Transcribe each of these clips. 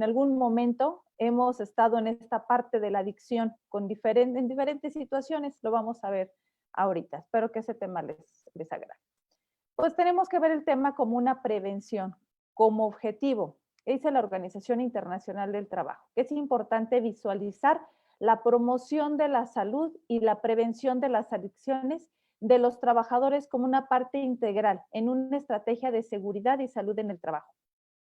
algún momento hemos estado en esta parte de la adicción en diferentes situaciones, lo vamos a ver ahorita. Espero que ese tema les agrade. Pues tenemos que ver el tema como una prevención, como objetivo. Dice la Organización Internacional del Trabajo, que es importante visualizar la promoción de la salud y la prevención de las adicciones de los trabajadores como una parte integral en una estrategia de seguridad y salud en el trabajo.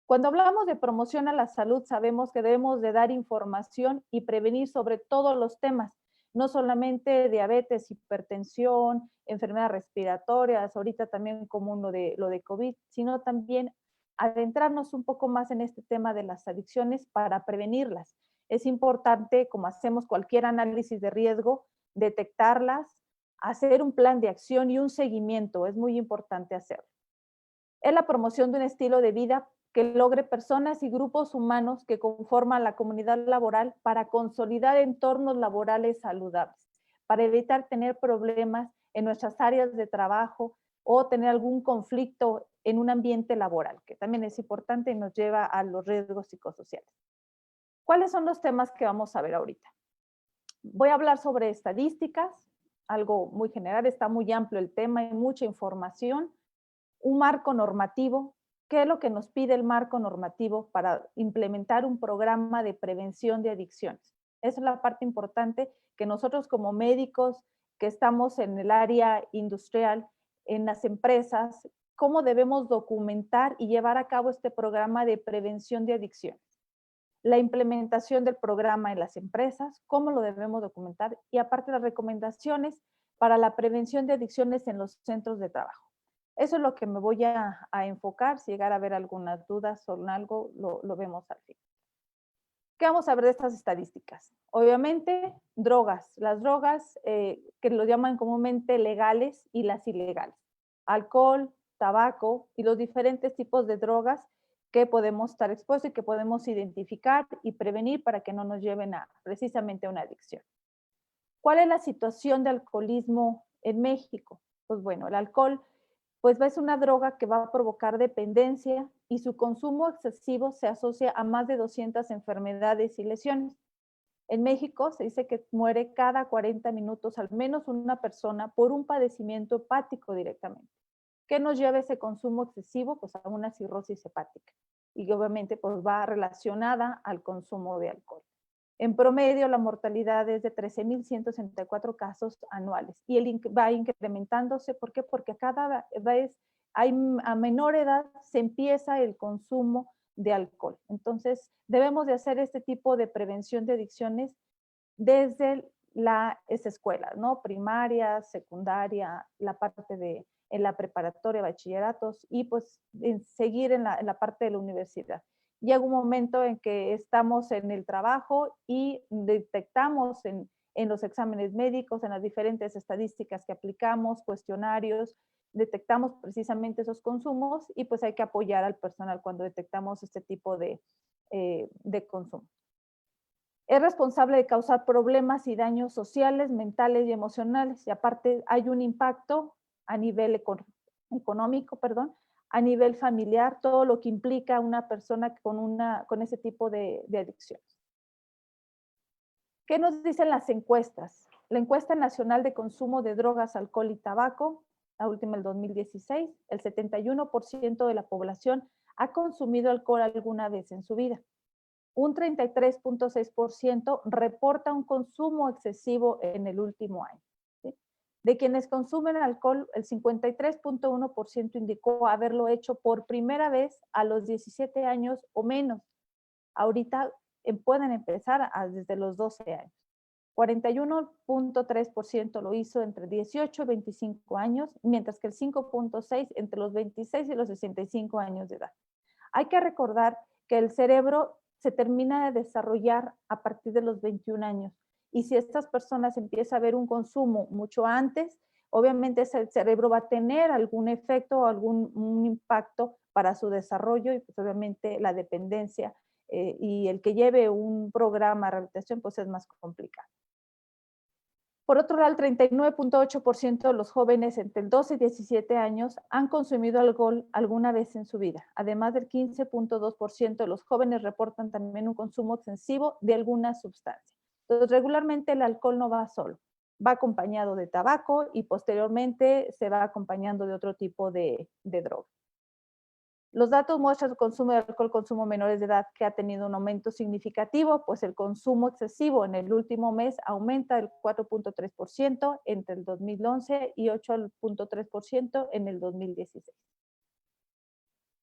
Cuando hablamos de promoción a la salud, sabemos que debemos de dar información y prevenir sobre todos los temas, no solamente diabetes, hipertensión, enfermedades respiratorias, ahorita también como lo de COVID, sino también adentrarnos un poco más en este tema de las adicciones para prevenirlas. Es importante, como hacemos cualquier análisis de riesgo, detectarlas, hacer un plan de acción y un seguimiento, es muy importante hacerlo. Es la promoción de un estilo de vida que logre personas y grupos humanos que conforman la comunidad laboral para consolidar entornos laborales saludables, para evitar tener problemas en nuestras áreas de trabajo o tener algún conflicto en un ambiente laboral, que también es importante y nos lleva a los riesgos psicosociales. ¿Cuáles son los temas que vamos a ver ahorita? Voy a hablar sobre estadísticas, algo muy general, está muy amplio el tema, hay mucha información. Un marco normativo, ¿qué es lo que nos pide el marco normativo para implementar un programa de prevención de adicciones? Esa es la parte importante que nosotros como médicos que estamos en el área industrial, en las empresas, ¿cómo debemos documentar y llevar a cabo este programa de prevención de adicciones? La implementación del programa en las empresas, cómo lo debemos documentar y aparte las recomendaciones para la prevención de adicciones en los centros de trabajo. Eso es lo que me voy a enfocar. Si llegara a haber algunas dudas sobre algo, lo vemos al fin. ¿Qué vamos a ver de estas estadísticas? Obviamente, drogas. Las drogas que lo llaman comúnmente legales y las ilegales. Alcohol, tabaco y los diferentes tipos de drogas que podemos estar expuestos y que podemos identificar y prevenir para que no nos lleven a precisamente a una adicción. ¿Cuál es la situación de alcoholismo en México? Pues bueno, el alcohol pues es una droga que va a provocar dependencia y su consumo excesivo se asocia a más de 200 enfermedades y lesiones. En México se dice que muere cada 40 minutos al menos una persona por un padecimiento hepático directamente. ¿Qué nos lleva ese consumo excesivo? Pues a una cirrosis hepática. Y obviamente pues va relacionada al consumo de alcohol. En promedio, la mortalidad es de 13,164 casos anuales y va incrementándose. ¿Por qué? Porque cada vez a menor edad se empieza el consumo de alcohol. Entonces, debemos de hacer este tipo de prevención de adicciones desde las escuelas, ¿no? Primaria, secundaria, la parte de en la preparatoria, bachilleratos y pues seguir en la parte de la universidad. Llega un momento en que estamos en el trabajo y detectamos en los exámenes médicos, en las diferentes estadísticas que aplicamos, cuestionarios, detectamos precisamente esos consumos y pues hay que apoyar al personal cuando detectamos este tipo de consumo. Es responsable de causar problemas y daños sociales, mentales y emocionales y aparte hay un impacto a nivel económico, a nivel familiar, todo lo que implica una persona con ese tipo de adicciones. ¿Qué nos dicen las encuestas? La encuesta nacional de consumo de drogas, alcohol y tabaco, la última del 2016, el 71% de la población ha consumido alcohol alguna vez en su vida. Un 33,6% reporta un consumo excesivo en el último año. ¿Sí? De quienes consumen alcohol, el 53,1% indicó haberlo hecho por primera vez a los 17 años o menos. Ahorita pueden empezar desde los 12 años. 41,3% lo hizo entre 18 y 25 años, mientras que el 5,6% entre los 26 y los 65 años de edad. Hay que recordar que el cerebro se termina de desarrollar a partir de los 21 años. Y si estas personas empiezan a ver un consumo mucho antes, obviamente ese cerebro va a tener algún efecto o un impacto para su desarrollo y pues obviamente la dependencia y el que lleve un programa de rehabilitación pues es más complicado. Por otro lado, el 39.8% de los jóvenes entre el 12 y 17 años han consumido alcohol alguna vez en su vida. Además del 15.2% de los jóvenes reportan también un consumo excesivo de alguna sustancia. Entonces, regularmente el alcohol no va solo, va acompañado de tabaco y posteriormente se va acompañando de otro tipo de droga. Los datos muestran el consumo de alcohol, consumo menores de edad, que ha tenido un aumento significativo, pues el consumo excesivo en el último mes aumenta del 4.3% entre el 2011 y 8.3% en el 2016.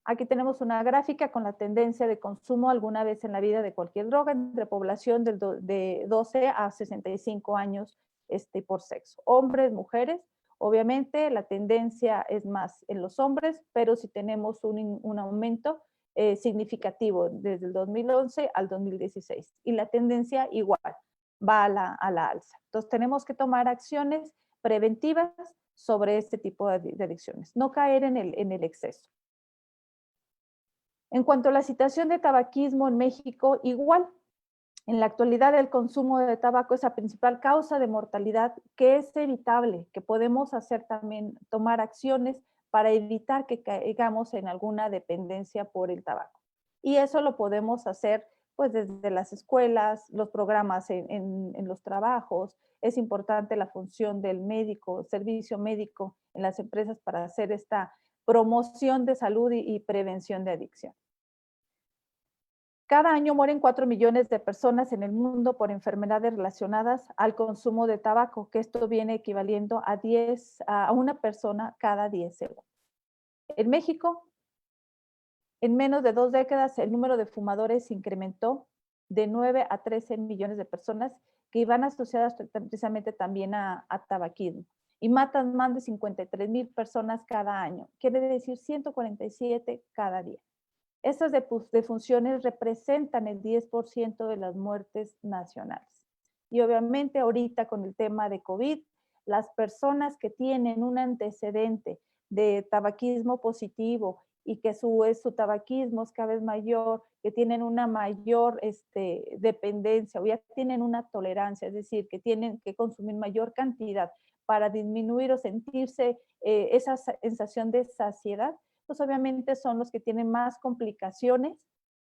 Aquí tenemos una gráfica con la tendencia de consumo alguna vez en la vida de cualquier droga entre población de 12 a 65 años por sexo. Hombres, mujeres. Obviamente la tendencia es más en los hombres, pero sí tenemos un aumento significativo desde el 2011 al 2016. Y la tendencia igual, va a la alza. Entonces tenemos que tomar acciones preventivas sobre este tipo de adicciones. No caer en el exceso. En cuanto a la situación de tabaquismo en México, igual. En la actualidad, el consumo de tabaco es la principal causa de mortalidad que es evitable, que podemos hacer también, tomar acciones para evitar que caigamos en alguna dependencia por el tabaco. Y eso lo podemos hacer pues desde las escuelas, los programas en los trabajos. Es importante la función del médico, servicio médico en las empresas para hacer esta promoción de salud y prevención de adicción. Cada año mueren 4 millones de personas en el mundo por enfermedades relacionadas al consumo de tabaco, que esto viene equivaliendo a una persona cada 10 segundos. En México, en menos de 2 décadas, el número de fumadores se incrementó de 9 a 13 millones de personas que iban asociadas precisamente también a tabaquismo y matan más de 53,000 personas cada año. Quiere decir 147 cada día. Estas defunciones representan el 10% de las muertes nacionales. Y obviamente ahorita con el tema de COVID, las personas que tienen un antecedente de tabaquismo positivo y que su tabaquismo es cada vez mayor, que tienen una mayor dependencia o ya tienen una tolerancia, es decir, que tienen que consumir mayor cantidad para disminuir o sentirse esa sensación de saciedad, pues obviamente son los que tienen más complicaciones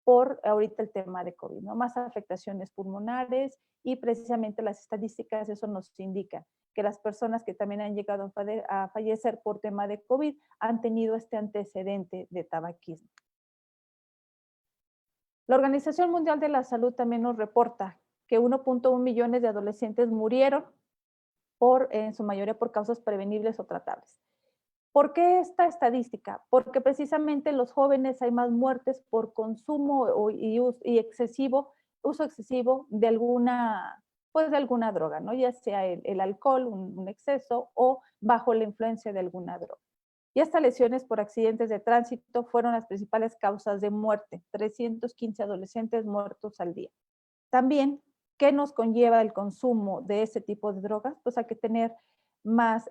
por ahorita el tema de COVID, ¿no? Más afectaciones pulmonares y precisamente las estadísticas eso nos indica que las personas que también han llegado a fallecer por tema de COVID han tenido este antecedente de tabaquismo. La Organización Mundial de la Salud también nos reporta que 1.1 millones de adolescentes murieron en su mayoría por causas prevenibles o tratables. ¿Por qué esta estadística? Porque precisamente en los jóvenes hay más muertes por consumo y uso excesivo de alguna droga, ¿no? Ya sea el alcohol, un exceso o bajo la influencia de alguna droga. Y estas lesiones por accidentes de tránsito fueron las principales causas de muerte, 315 adolescentes muertos al día. También, ¿qué nos conlleva el consumo de ese tipo de drogas? Pues hay que tener más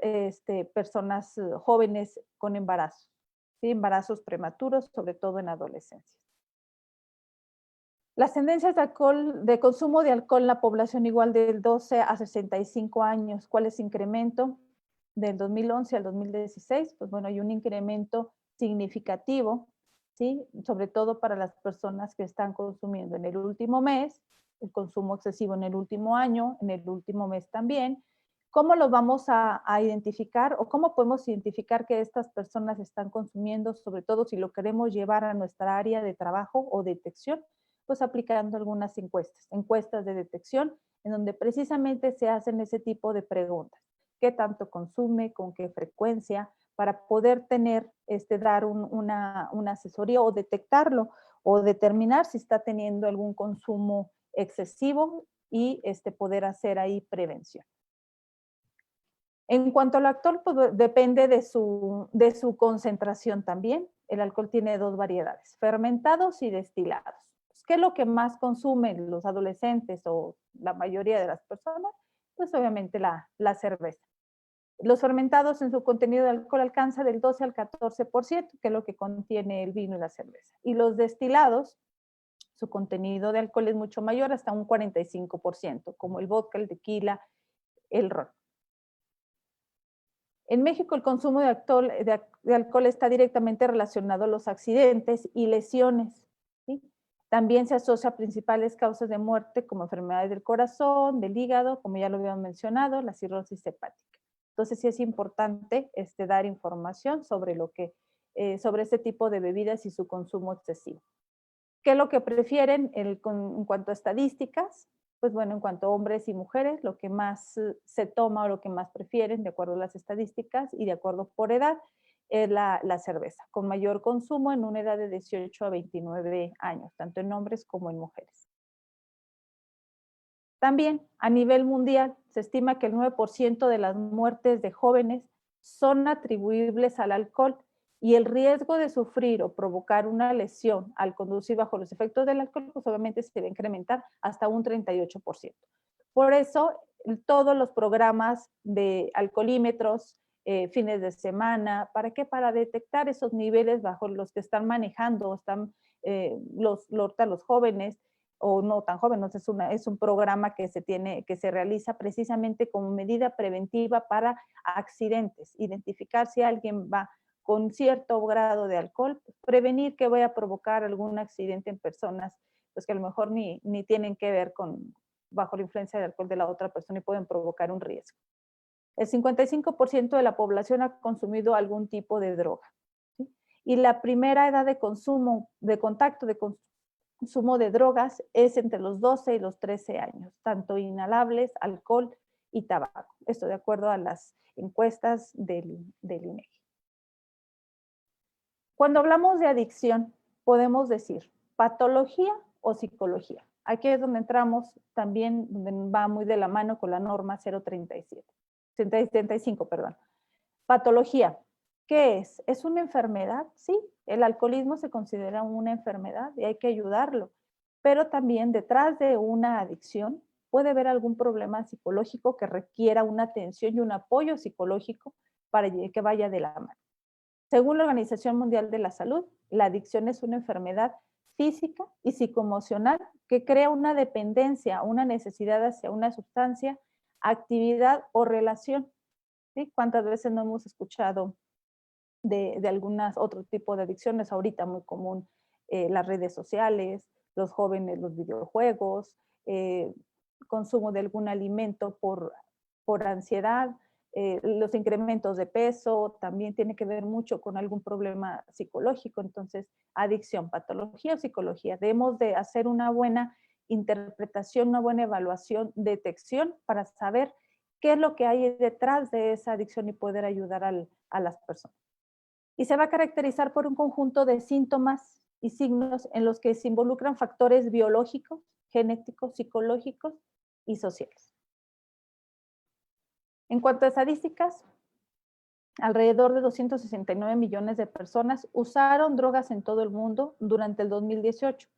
personas jóvenes con embarazos, ¿sí? Embarazos prematuros, sobre todo en adolescencia. Las tendencias de consumo de alcohol en la población igual del 12 a 65 años, ¿cuál es el incremento? Del 2011 al 2016, pues bueno, hay un incremento significativo, ¿sí? Sobre todo para las personas que están consumiendo en el último mes, el consumo excesivo en el último año, en el último mes también. ¿Cómo lo vamos a identificar o cómo podemos identificar que estas personas están consumiendo, sobre todo si lo queremos llevar a nuestra área de trabajo o detección? Pues aplicando algunas encuestas de detección, en donde precisamente se hacen ese tipo de preguntas. ¿Qué tanto consume? ¿Con qué frecuencia? Para poder dar una asesoría o detectarlo o determinar si está teniendo algún consumo excesivo y poder hacer ahí prevención. En cuanto al alcohol, pues depende de su concentración también. El alcohol tiene 2 variedades, fermentados y destilados. ¿Qué es lo que más consumen los adolescentes o la mayoría de las personas? Pues obviamente la cerveza. Los fermentados en su contenido de alcohol alcanza del 12 al 14%, que es lo que contiene el vino y la cerveza. Y los destilados, su contenido de alcohol es mucho mayor, hasta un 45%, como el vodka, el tequila, el rol. En México el consumo de alcohol está directamente relacionado a los accidentes y lesiones, ¿sí? También se asocia a principales causas de muerte como enfermedades del corazón, del hígado, como ya lo habíamos mencionado, la cirrosis hepática. Entonces sí es importante dar información sobre sobre este tipo de bebidas y su consumo excesivo. ¿Qué es lo que prefieren en cuanto a estadísticas? Pues bueno, en cuanto a hombres y mujeres, lo que más se toma o lo que más prefieren, de acuerdo a las estadísticas y de acuerdo por edad, es la cerveza, con mayor consumo en una edad de 18 a 29 años, tanto en hombres como en mujeres. También, a nivel mundial, se estima que el 9% de las muertes de jóvenes son atribuibles al alcohol y el riesgo de sufrir o provocar una lesión al conducir bajo los efectos del alcohol, pues obviamente se va a incrementar hasta un 38%. Por eso, todos los programas de alcoholímetros, fines de semana, ¿para qué? Para detectar esos niveles bajo los que están manejando, están los jóvenes, o no tan jóvenes, es un programa que se realiza precisamente como medida preventiva para accidentes, identificar si alguien va con cierto grado de alcohol, prevenir que vaya a provocar algún accidente en personas pues que a lo mejor ni tienen que ver bajo la influencia del alcohol de la otra persona y pueden provocar un riesgo. El 55% de la población ha consumido algún tipo de droga, ¿sí? Y la primera edad de consumo, de contacto, de consumo de drogas es entre los 12 y los 13 años, tanto inhalables, alcohol y tabaco. Esto de acuerdo a las encuestas del INEGI. Cuando hablamos de adicción, podemos decir patología o psicología. Aquí es donde entramos también, donde va muy de la mano con la norma 035, perdón. Patología, ¿qué es? ¿Es una enfermedad? Sí, el alcoholismo se considera una enfermedad y hay que ayudarlo, pero también detrás de una adicción puede haber algún problema psicológico que requiera una atención y un apoyo psicológico para que vaya de la mano. Según la Organización Mundial de la Salud, la adicción es una enfermedad física y psicoemocional que crea una dependencia, una necesidad hacia una sustancia, actividad o relación. ¿Sí? ¿Cuántas veces no hemos escuchado de algunas otro tipo de adicciones? Ahorita muy común las redes sociales, los jóvenes, los videojuegos, consumo de algún alimento por ansiedad, los incrementos de peso, también tiene que ver mucho con algún problema psicológico. Entonces, adicción, patología o psicología. Debemos de hacer una buena interpretación, una buena evaluación, detección para saber qué es lo que hay detrás de esa adicción y poder ayudar a las personas. Y se va a caracterizar por un conjunto de síntomas y signos en los que se involucran factores biológicos, genéticos, psicológicos y sociales. En cuanto a estadísticas, alrededor de 269 millones de personas usaron drogas en todo el mundo durante el 2018,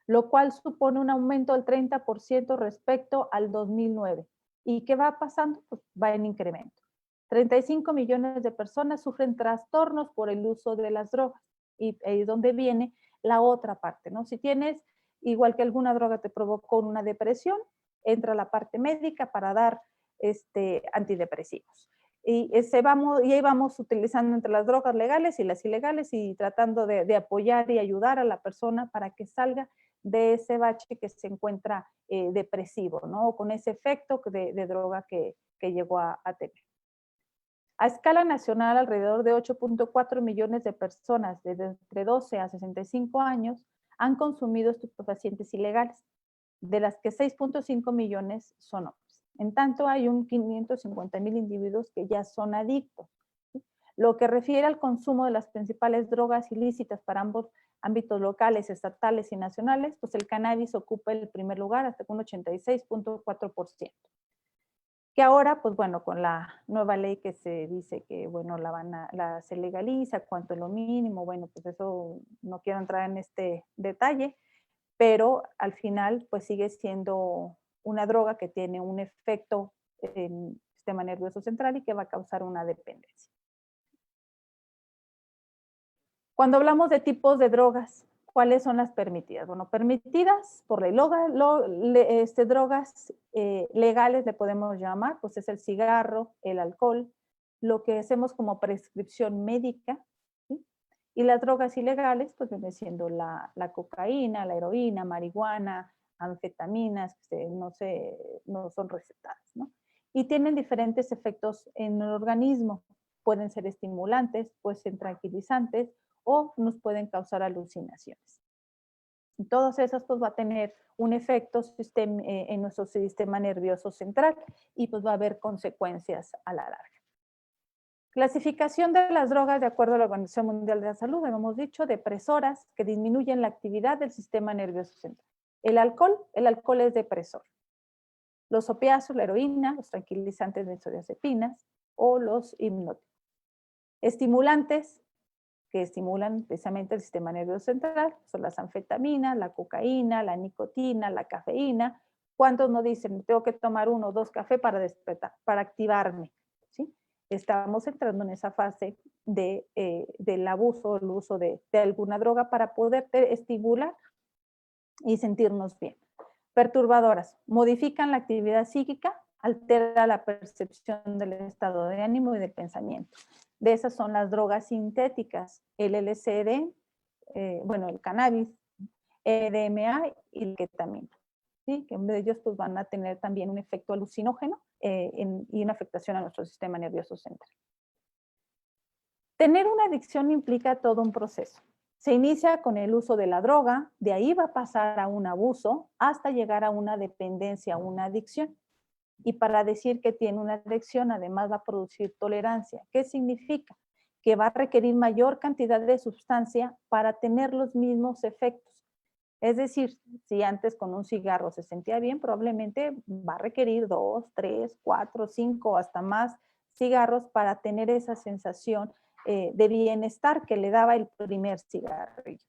lo cual supone un aumento del 30% respecto al 2009. ¿Y qué va pasando? Pues va en incremento. 35 millones de personas sufren trastornos por el uso de las drogas. Y ahí es donde viene la otra parte, ¿no? Si tienes, igual que alguna droga te provocó una depresión, entra la parte médica para dar antidepresivos. Y ahí vamos utilizando entre las drogas legales y las ilegales y tratando de apoyar y ayudar a la persona para que salga de ese bache que se encuentra depresivo, ¿no? Con ese efecto de droga que llegó a tener. A escala nacional, alrededor de 8.4 millones de personas de entre 12 a 65 años han consumido estupefacientes ilegales, de las que 6.5 millones son hombres. En tanto, hay un 550,000 individuos que ya son adictos. ¿Sí? Lo que refiere al consumo de las principales drogas ilícitas para ambos ámbitos locales, estatales y nacionales, pues el cannabis ocupa el primer lugar hasta con un 86.4%. Que ahora, pues bueno, con la nueva ley que se dice que, bueno, se legaliza, cuánto es lo mínimo, bueno, pues eso no quiero entrar en este detalle, pero al final, pues sigue siendo una droga que tiene un efecto en el sistema nervioso central y que va a causar una dependencia. Cuando hablamos de tipos de drogas, ¿Cuáles son las permitidas? Bueno, permitidas por ley, drogas legales le podemos llamar, pues es el cigarro, el alcohol, lo que hacemos como prescripción médica, ¿sí? Y las drogas ilegales, pues viene siendo la cocaína, la heroína, marihuana, anfetaminas, que no son recetadas, ¿no? Y tienen diferentes efectos en el organismo. Pueden ser estimulantes, pueden ser tranquilizantes, o nos pueden causar alucinaciones. Y todas esas pues va a tener un efecto en nuestro sistema nervioso central y pues va a haber consecuencias a la larga. Clasificación de las drogas de acuerdo a la Organización Mundial de la Salud, hemos dicho, depresoras que disminuyen la actividad del sistema nervioso central. El alcohol es depresor. Los opiáceos, la heroína, los tranquilizantes benzodiazepinas o los hipnóticos. Estimulantes, que estimulan precisamente el sistema nervioso central, son las anfetaminas, la cocaína, la nicotina, la cafeína. ¿Cuántos no dicen, tengo que tomar 1 o 2 cafés para despertar, para activarme? ¿Sí? Estamos entrando en esa fase del abuso, el uso de alguna droga para poder estimular y sentirnos bien. Perturbadoras, modifican la actividad psíquica, altera la percepción del estado de ánimo y de pensamiento. De esas son las drogas sintéticas, el LSD, el cannabis, MDMA y el ketamina. ¿Sí? Que de ellos pues, van a tener también un efecto alucinógeno y una afectación a nuestro sistema nervioso central. Tener una adicción implica todo un proceso. Se inicia con el uso de la droga, de ahí va a pasar a un abuso hasta llegar a una dependencia, una adicción. Y para decir que tiene una adicción, además va a producir tolerancia. ¿Qué significa? Que va a requerir mayor cantidad de sustancia para tener los mismos efectos. Es decir, si antes con un cigarro se sentía bien, probablemente va a requerir 2, 3, 4, 5, hasta más cigarros para tener esa sensación de bienestar que le daba el primer cigarrillo.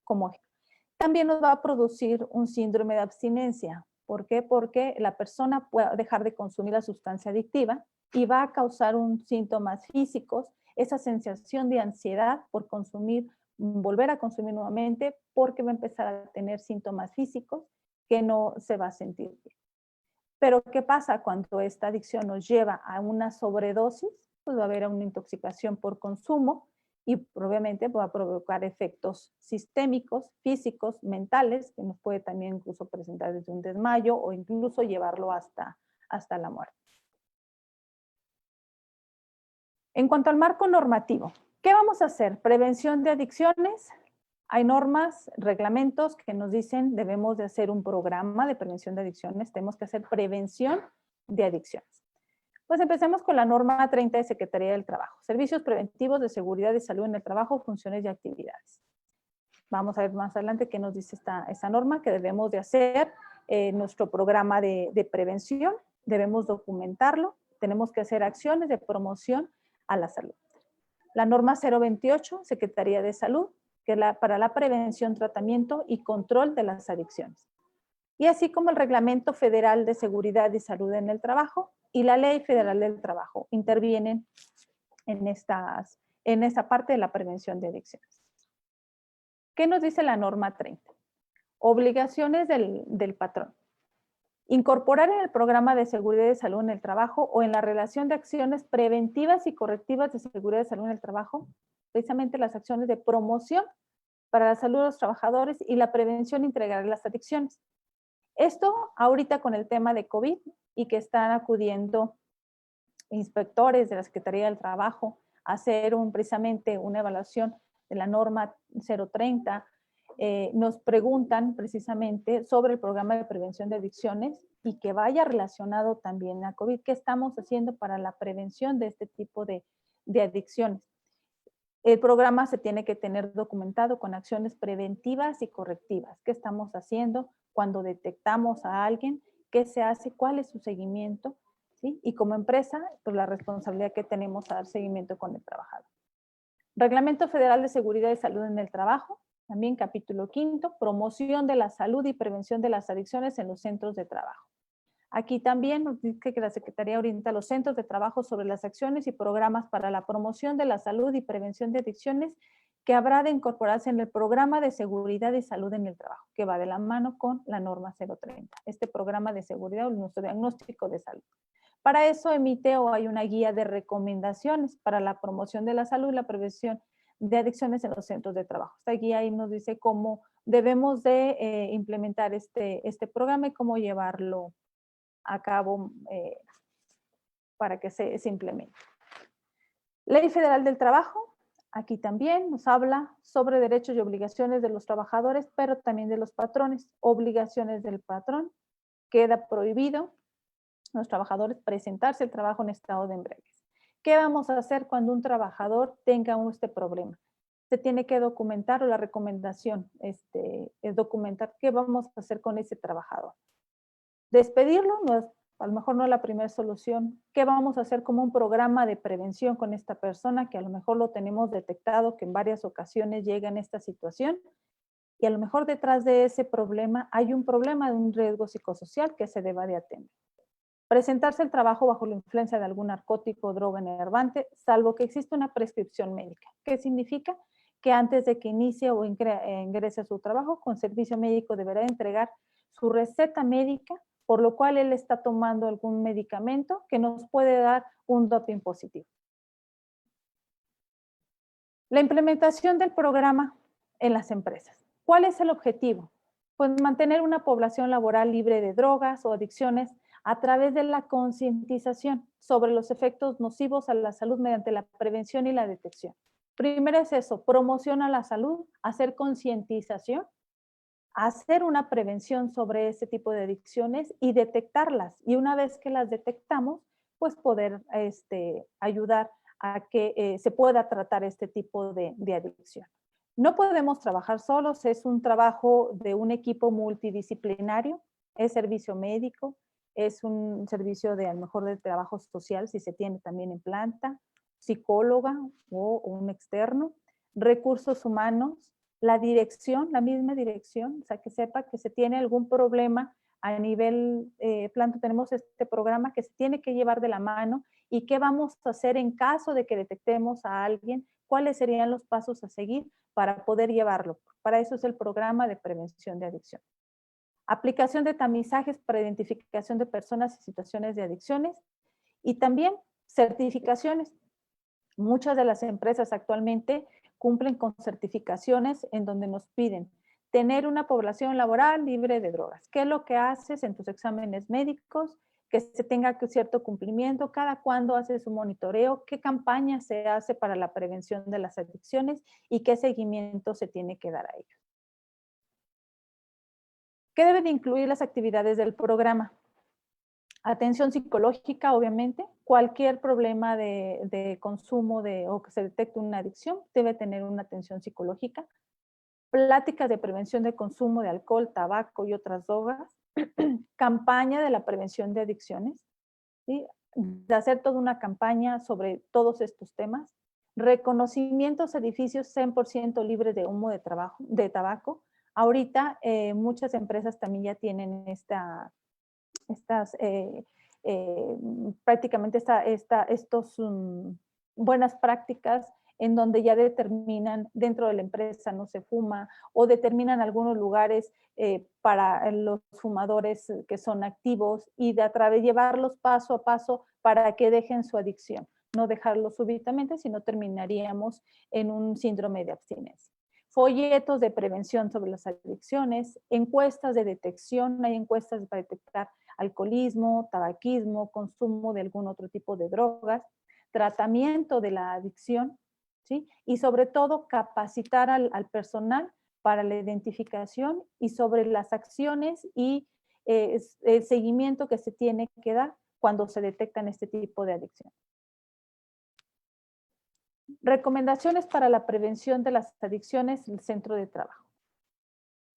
Como ejemplo. También nos va a producir un síndrome de abstinencia. ¿Por qué? Porque la persona puede dejar de consumir la sustancia adictiva y va a causar síntomas físicos, esa sensación de ansiedad por consumir, volver a consumir nuevamente, porque va a empezar a tener síntomas físicos que no se va a sentir bien. Pero ¿qué pasa cuando esta adicción nos lleva a una sobredosis? Pues va a haber una intoxicación por consumo y obviamente va a provocar efectos sistémicos, físicos, mentales, que nos puede también incluso presentar desde un desmayo o incluso llevarlo hasta la muerte. En cuanto al marco normativo, ¿qué vamos a hacer? Prevención de adicciones. Hay normas, reglamentos que nos dicen debemos de hacer un programa de prevención de adicciones, tenemos que hacer prevención de adicciones. Pues empecemos con la norma 30 de Secretaría del Trabajo. Servicios preventivos de seguridad y salud en el trabajo, funciones y actividades. Vamos a ver más adelante qué nos dice esta norma, que debemos de hacer nuestro programa de prevención, debemos documentarlo, tenemos que hacer acciones de promoción a la salud. La norma 028, Secretaría de Salud, que es para la prevención, tratamiento y control de las adicciones. Y así como el Reglamento Federal de Seguridad y Salud en el Trabajo y la Ley Federal del Trabajo intervienen en esta parte de la prevención de adicciones. ¿Qué nos dice la norma 30? Obligaciones del patrón. Incorporar en el programa de seguridad y salud en el trabajo o en la relación de acciones preventivas y correctivas de seguridad y salud en el trabajo, precisamente las acciones de promoción para la salud de los trabajadores y la prevención integral de las adicciones. Esto ahorita con el tema de COVID y que están acudiendo inspectores de la Secretaría del Trabajo a hacer precisamente una evaluación de la norma 030, nos preguntan precisamente sobre el programa de prevención de adicciones y que vaya relacionado también a COVID. ¿Qué estamos haciendo para la prevención de este tipo de adicciones? El programa se tiene que tener documentado con acciones preventivas y correctivas. ¿Qué estamos haciendo cuando detectamos a alguien? ¿Qué se hace? ¿Cuál es su seguimiento? ¿Sí? Y como empresa, pues la responsabilidad que tenemos a dar seguimiento con el trabajador. Reglamento Federal de Seguridad y Salud en el Trabajo, también capítulo 5, promoción de la salud y prevención de las adicciones en los centros de trabajo. Aquí también nos dice que la Secretaría orienta a los centros de trabajo sobre las acciones y programas para la promoción de la salud y prevención de adicciones que habrá de incorporarse en el programa de seguridad y salud en el trabajo, que va de la mano con la norma 030, este programa de seguridad o nuestro diagnóstico de salud. Para eso emite o hay una guía de recomendaciones para la promoción de la salud y la prevención de adicciones en los centros de trabajo. Esta guía ahí nos dice cómo debemos de implementar este programa y cómo llevarlo a cabo para que se implemente. Ley Federal del Trabajo, aquí también nos habla sobre derechos y obligaciones de los trabajadores, pero también de los patrones. Obligaciones del patrón, queda prohibido a los trabajadores presentarse al trabajo en estado de embriaguez. ¿Qué vamos a hacer cuando un trabajador tenga este problema? Se tiene que documentar, o la recomendación es documentar qué vamos a hacer con ese trabajador. Despedirlo no es, a lo mejor no es la primera solución. ¿Qué vamos a hacer como un programa de prevención con esta persona que a lo mejor lo tenemos detectado que en varias ocasiones llega en esta situación? Y a lo mejor detrás de ese problema hay un problema de un riesgo psicosocial que se deba de atender. Presentarse al trabajo bajo la influencia de algún narcótico o droga enervante, salvo que exista una prescripción médica. ¿Qué significa? Que antes de que inicie o ingrese a su trabajo, con servicio médico deberá entregar su receta médica, por lo cual él está tomando algún medicamento que nos puede dar un doping positivo. La implementación del programa en las empresas. ¿Cuál es el objetivo? Pues mantener una población laboral libre de drogas o adicciones a través de la concientización sobre los efectos nocivos a la salud mediante la prevención y la detección. Primero es eso, promociona la salud, hacer concientización, hacer una prevención sobre ese tipo de adicciones y detectarlas. Y una vez que las detectamos, pues poder ayudar a que se pueda tratar este tipo de adicción. No podemos trabajar solos, es un trabajo de un equipo multidisciplinario, es servicio médico, es un servicio de a lo mejor de trabajo social, si se tiene también en planta, psicóloga o un externo, recursos humanos, la dirección, la misma dirección, o sea, que sepa que se tiene algún problema a nivel planta, tenemos este programa que se tiene que llevar de la mano y qué vamos a hacer en caso de que detectemos a alguien, cuáles serían los pasos a seguir para poder llevarlo. Para eso es el programa de prevención de adicción. Aplicación de tamizajes para identificación de personas y situaciones de adicciones y también certificaciones. Muchas de las empresas actualmente cumplen con certificaciones en donde nos piden tener una población laboral libre de drogas. ¿Qué es lo que haces en tus exámenes médicos? Que se tenga cierto cumplimiento, cada cuándo haces un monitoreo, qué campaña se hace para la prevención de las adicciones y qué seguimiento se tiene que dar a ellos. ¿Qué deben incluir las actividades del programa? Atención psicológica, obviamente. Cualquier problema de consumo o que se detecte una adicción debe tener una atención psicológica. Pláticas de prevención de consumo de alcohol, tabaco y otras drogas. Campaña de la prevención de adicciones. ¿Sí? De hacer toda una campaña sobre todos estos temas. Reconocimientos edificios 100% libres de humo de tabaco. Ahorita muchas empresas también ya tienen prácticamente estos buenas prácticas en donde ya determinan dentro de la empresa no se fuma o determinan algunos lugares para los fumadores que son activos y de a través llevarlos paso a paso para que dejen su adicción. No dejarlo súbitamente, sino terminaríamos en un síndrome de abstinencia. Folletos de prevención sobre las adicciones, encuestas de detección, hay encuestas para detectar alcoholismo, tabaquismo, consumo de algún otro tipo de drogas, tratamiento de la adicción, ¿sí? Y sobre todo capacitar al personal para la identificación y sobre las acciones y el seguimiento que se tiene que dar cuando se detectan este tipo de adicción. Recomendaciones para la prevención de las adicciones en el centro de trabajo.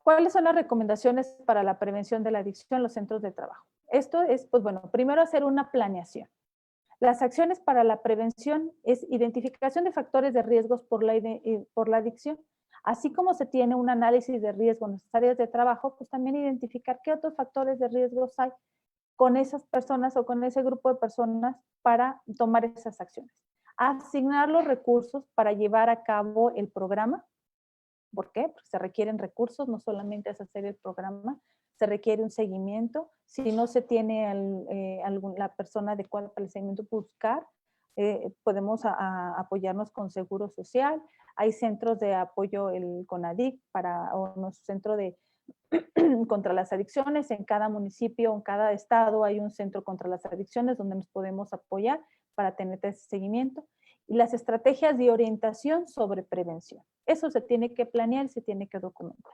¿Cuáles son las recomendaciones para la prevención de la adicción en los centros de trabajo? Esto es, pues bueno, primero hacer una planeación. Las acciones para la prevención es identificación de factores de riesgos por la adicción. Así como se tiene un análisis de riesgo en las áreas de trabajo, pues también identificar qué otros factores de riesgos hay con esas personas o con ese grupo de personas para tomar esas acciones. asignar los recursos para llevar a cabo el programa. ¿Por qué? Porque se requieren recursos, no solamente es hacer el programa, se requiere un seguimiento. Si no se tiene la persona adecuada para el seguimiento, buscar. Podemos apoyarnos con Seguro Social. Hay centros de apoyo, el CONADIC, o nuestro centro de contra las adicciones. En cada municipio, en cada estado hay un centro contra las adicciones donde nos podemos apoyar para tener ese seguimiento. Y las estrategias de orientación sobre prevención. Eso se tiene que planear y se tiene que documentar.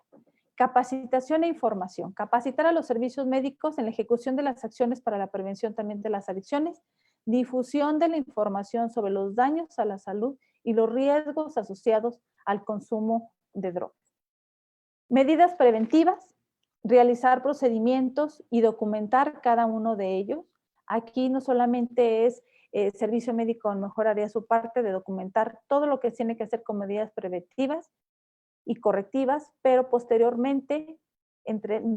Capacitación e información. Capacitar a los servicios médicos en la ejecución de las acciones para la prevención también de las adicciones. Difusión de la información sobre los daños a la salud y los riesgos asociados al consumo de drogas. Medidas preventivas. Realizar procedimientos y documentar cada uno de ellos. Aquí no solamente es servicio médico, a lo mejor haría su parte de documentar todo lo que tiene que hacer con medidas preventivas y correctivas, pero posteriormente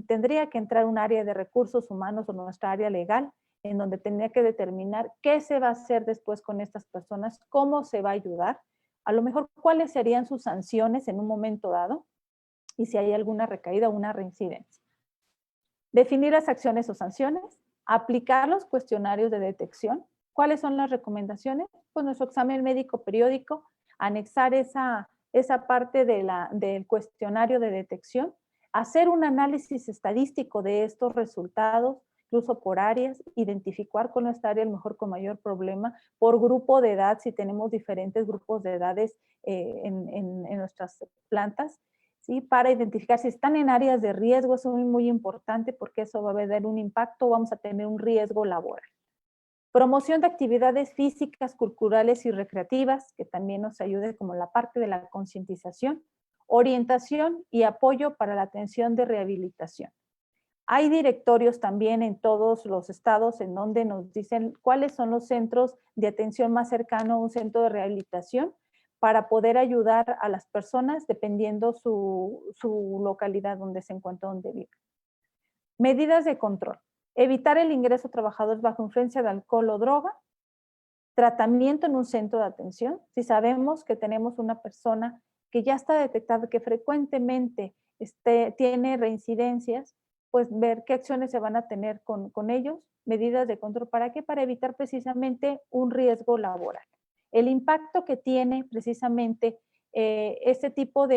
tendría que entrar un área de recursos humanos o nuestra área legal, en donde tendría que determinar qué se va a hacer después con estas personas, cómo se va a ayudar, a lo mejor cuáles serían sus sanciones en un momento dado, y si hay alguna recaída o una reincidencia. Definir las acciones o sanciones, aplicar los cuestionarios de detección. ¿Cuáles son las recomendaciones? Pues nuestro examen médico periódico, anexar esa parte del cuestionario de detección, hacer un análisis estadístico de estos resultados, incluso por áreas, identificar con nuestra área el mejor con mayor problema, por grupo de edad, si tenemos diferentes grupos de edades en nuestras plantas, ¿sí? Para identificar si están en áreas de riesgo. Eso es muy, muy importante porque eso va a dar un impacto, vamos a tener un riesgo laboral. Promoción de actividades físicas, culturales y recreativas, que también nos ayude como la parte de la concientización. Orientación y apoyo para la atención de rehabilitación. Hay directorios también en todos los estados en donde nos dicen cuáles son los centros de atención más cercanos a un centro de rehabilitación para poder ayudar a las personas dependiendo su localidad donde se encuentra, donde vive. Medidas de control. Evitar el ingreso a trabajadores bajo influencia de alcohol o droga. Tratamiento en un centro de atención. Si sabemos que tenemos una persona que ya está detectada, que frecuentemente tiene reincidencias, pues ver qué acciones se van a tener con ellos. Medidas de control. ¿Para qué? Para evitar precisamente un riesgo laboral. El impacto que tiene precisamente este tipo o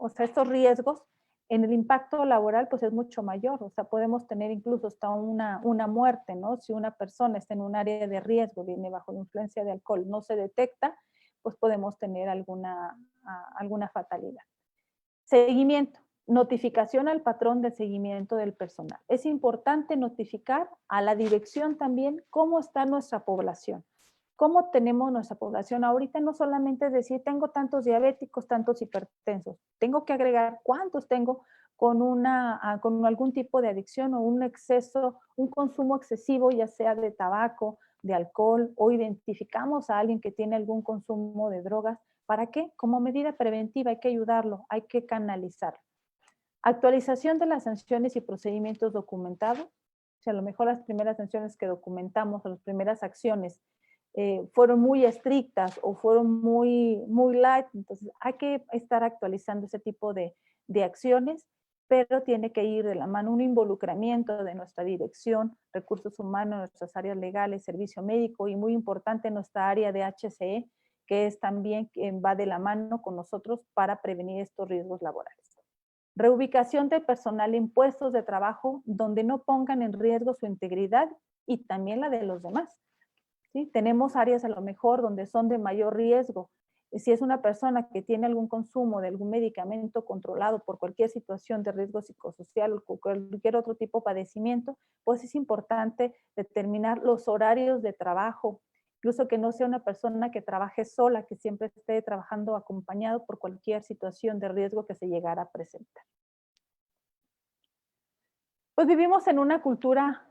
sea, estos riesgos en el impacto laboral, pues es mucho mayor. O sea, podemos tener incluso hasta una muerte, ¿no? Si una persona está en un área de riesgo, viene bajo la influencia de alcohol, no se detecta, pues podemos tener alguna fatalidad. Seguimiento. Notificación al patrón de seguimiento del personal. Es importante notificar a la dirección también cómo está nuestra población. ¿Cómo tenemos nuestra población? Ahorita no solamente es decir, tengo tantos diabéticos, tantos hipertensos. Tengo que agregar cuántos tengo con algún tipo de adicción o un exceso, un consumo excesivo, ya sea de tabaco, de alcohol, o identificamos a alguien que tiene algún consumo de drogas. ¿Para qué? Como medida preventiva hay que ayudarlo, hay que canalizarlo. Actualización de las sanciones y procedimientos documentados. O sea, a lo mejor las primeras sanciones que documentamos o las primeras acciones fueron muy estrictas o fueron muy light, entonces hay que estar actualizando ese tipo de acciones, pero tiene que ir de la mano un involucramiento de nuestra dirección, recursos humanos, nuestras áreas legales, servicio médico y muy importante nuestra área de HCE, que es también quien va de la mano con nosotros para prevenir estos riesgos laborales. Reubicación de personal en puestos de trabajo donde no pongan en riesgo su integridad y también la de los demás. ¿Sí? Tenemos áreas a lo mejor donde son de mayor riesgo. Si es una persona que tiene algún consumo de algún medicamento controlado por cualquier situación de riesgo psicosocial o cualquier otro tipo de padecimiento, pues es importante determinar los horarios de trabajo, incluso que no sea una persona que trabaje sola, que siempre esté trabajando acompañado por cualquier situación de riesgo que se llegara a presentar. Pues vivimos en una cultura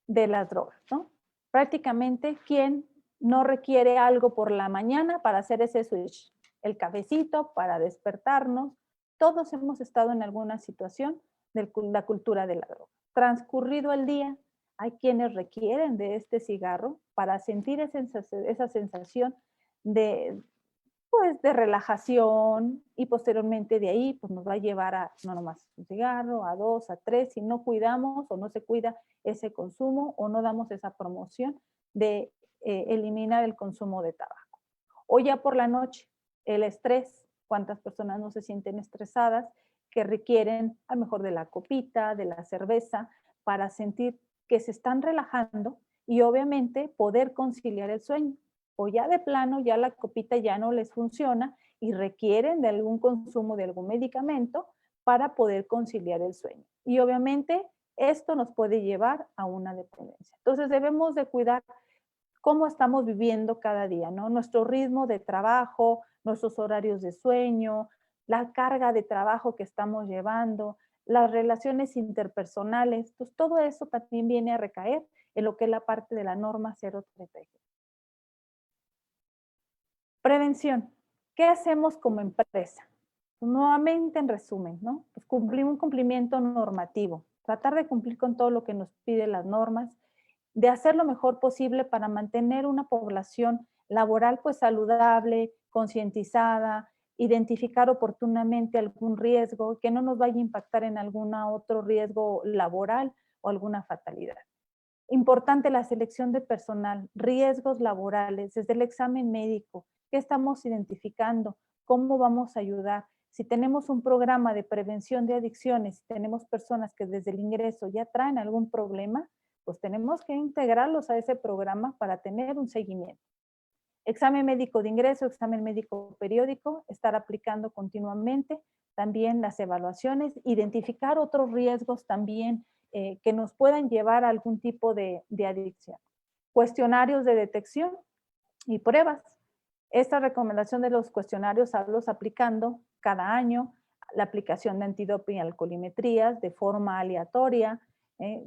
de las drogas, ¿no? Prácticamente, ¿quién no requiere algo por la mañana para hacer ese switch? El cafecito para despertarnos. Todos hemos estado en alguna situación de la cultura de la droga. Transcurrido el día, Hay quienes requieren de este cigarro para sentir esa sensación de, pues, de relajación, y posteriormente de ahí pues nos va a llevar a no nomás un cigarro, a 2, a 3, si no cuidamos o no se cuida ese consumo o no damos esa promoción de eliminar el consumo de tabaco. O ya por la noche, el estrés, cuántas personas no se sienten estresadas que requieren a lo mejor de la copita, de la cerveza, para sentir que se están relajando y obviamente poder conciliar el sueño. O ya de plano, ya la copita ya no les funciona y requieren de algún consumo de algún medicamento para poder conciliar el sueño. Y obviamente esto nos puede llevar a una dependencia. Entonces debemos de cuidar cómo estamos viviendo cada día, ¿no? Nuestro ritmo de trabajo, nuestros horarios de sueño, la carga de trabajo que estamos llevando, las relaciones interpersonales, pues todo eso también viene a recaer en lo que es la parte de la norma 036. Prevención. ¿Qué hacemos como empresa? Pues nuevamente, en resumen, ¿no? Pues cumplir un cumplimiento normativo, tratar de cumplir con todo lo que nos piden las normas, de hacer lo mejor posible para mantener una población laboral pues saludable, concientizada, identificar oportunamente algún riesgo que no nos vaya a impactar en algún otro riesgo laboral o alguna fatalidad. Importante la selección de personal, riesgos laborales, desde el examen médico, qué estamos identificando, cómo vamos a ayudar. Si tenemos un programa de prevención de adicciones, si tenemos personas que desde el ingreso ya traen algún problema, pues tenemos que integrarlos a ese programa para tener un seguimiento. Examen médico de ingreso, examen médico periódico, estar aplicando continuamente, también las evaluaciones, identificar otros riesgos también que nos puedan llevar a algún tipo de adicción. Cuestionarios de detección y pruebas. Esta recomendación de los cuestionarios hablos aplicando cada año, la aplicación de antidoping y alcoholimetrías de forma aleatoria,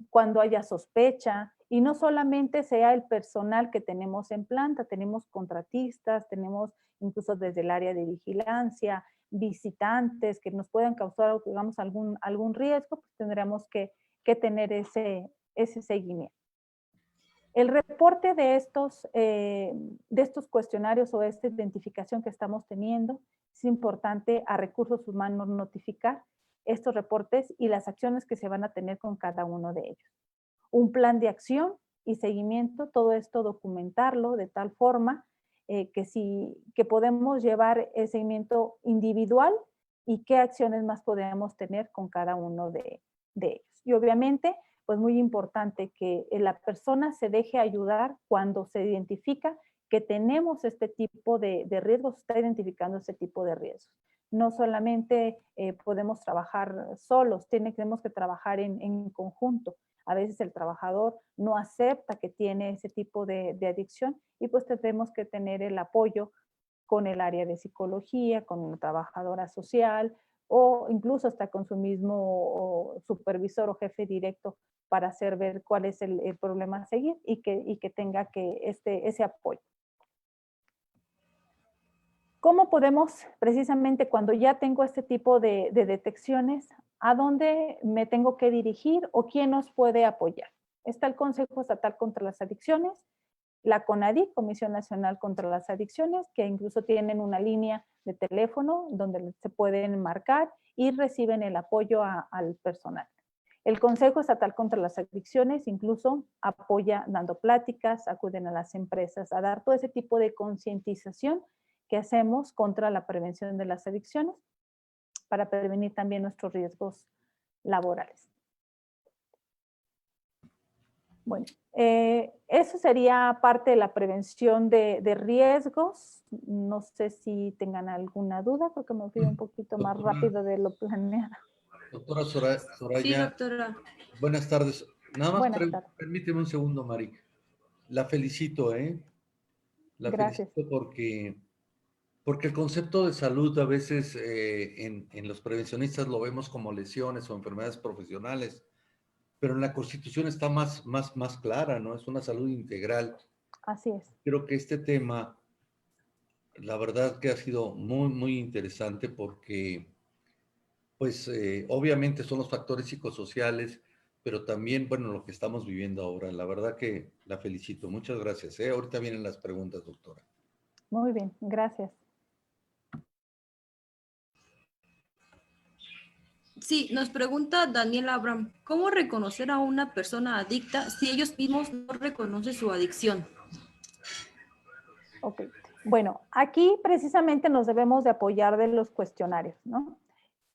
cuando haya sospecha, y no solamente sea el personal que tenemos en planta, tenemos contratistas, tenemos incluso desde el área de vigilancia, visitantes que nos puedan causar, digamos, algún riesgo, pues tendremos que tener ese seguimiento. El reporte de estos cuestionarios o esta identificación que estamos teniendo, es importante a recursos humanos notificar estos reportes y las acciones que se van a tener con cada uno de ellos. Un plan de acción y seguimiento, todo esto documentarlo de tal forma que podemos llevar el seguimiento individual y qué acciones más podemos tener con cada uno de ellos. Y obviamente, pues muy importante que la persona se deje ayudar cuando se identifica que tenemos este tipo de riesgos, está identificando este tipo de riesgos. No solamente podemos trabajar solos, tenemos que trabajar en conjunto. A veces el trabajador no acepta que tiene ese tipo de adicción y pues tenemos que tener el apoyo con el área de psicología, con una trabajadora social o incluso hasta con su mismo supervisor o jefe directo para hacer ver cuál es el problema a seguir y que tenga ese apoyo. ¿Cómo podemos, precisamente cuando ya tengo este tipo de detecciones, a dónde me tengo que dirigir o quién nos puede apoyar? Está el Consejo Estatal contra las Adicciones, la CONADIC, Comisión Nacional contra las Adicciones, que incluso tienen una línea de teléfono donde se pueden marcar y reciben el apoyo al personal. El Consejo Estatal contra las Adicciones incluso apoya dando pláticas, acuden a las empresas a dar todo ese tipo de concientización que hacemos contra la prevención de las adicciones para prevenir también nuestros riesgos laborales. Bueno, eso sería parte de la prevención de riesgos. No sé si tengan alguna duda, porque me fui un poquito más rápido de lo planeado. Doctora Soraya. Sí, doctora. Buenas tardes. Nada más Buenas tardes. permíteme un segundo, Mari. La felicito, ¿eh? La Gracias. felicito porque el concepto de salud a veces en los prevencionistas lo vemos como lesiones o enfermedades profesionales, pero en la Constitución está más clara, ¿no? Es una salud integral. Así es. Creo que este tema, la verdad que ha sido muy interesante porque, pues, obviamente son los factores psicosociales, pero también, bueno, lo que estamos viviendo ahora. La verdad que la felicito. Muchas gracias. Ahorita vienen las preguntas, doctora. Muy bien, gracias. Sí, nos pregunta Daniel Abraham, ¿cómo reconocer a una persona adicta si ellos mismos no reconocen su adicción? Ok, bueno, aquí precisamente nos debemos de apoyar de los cuestionarios, ¿no?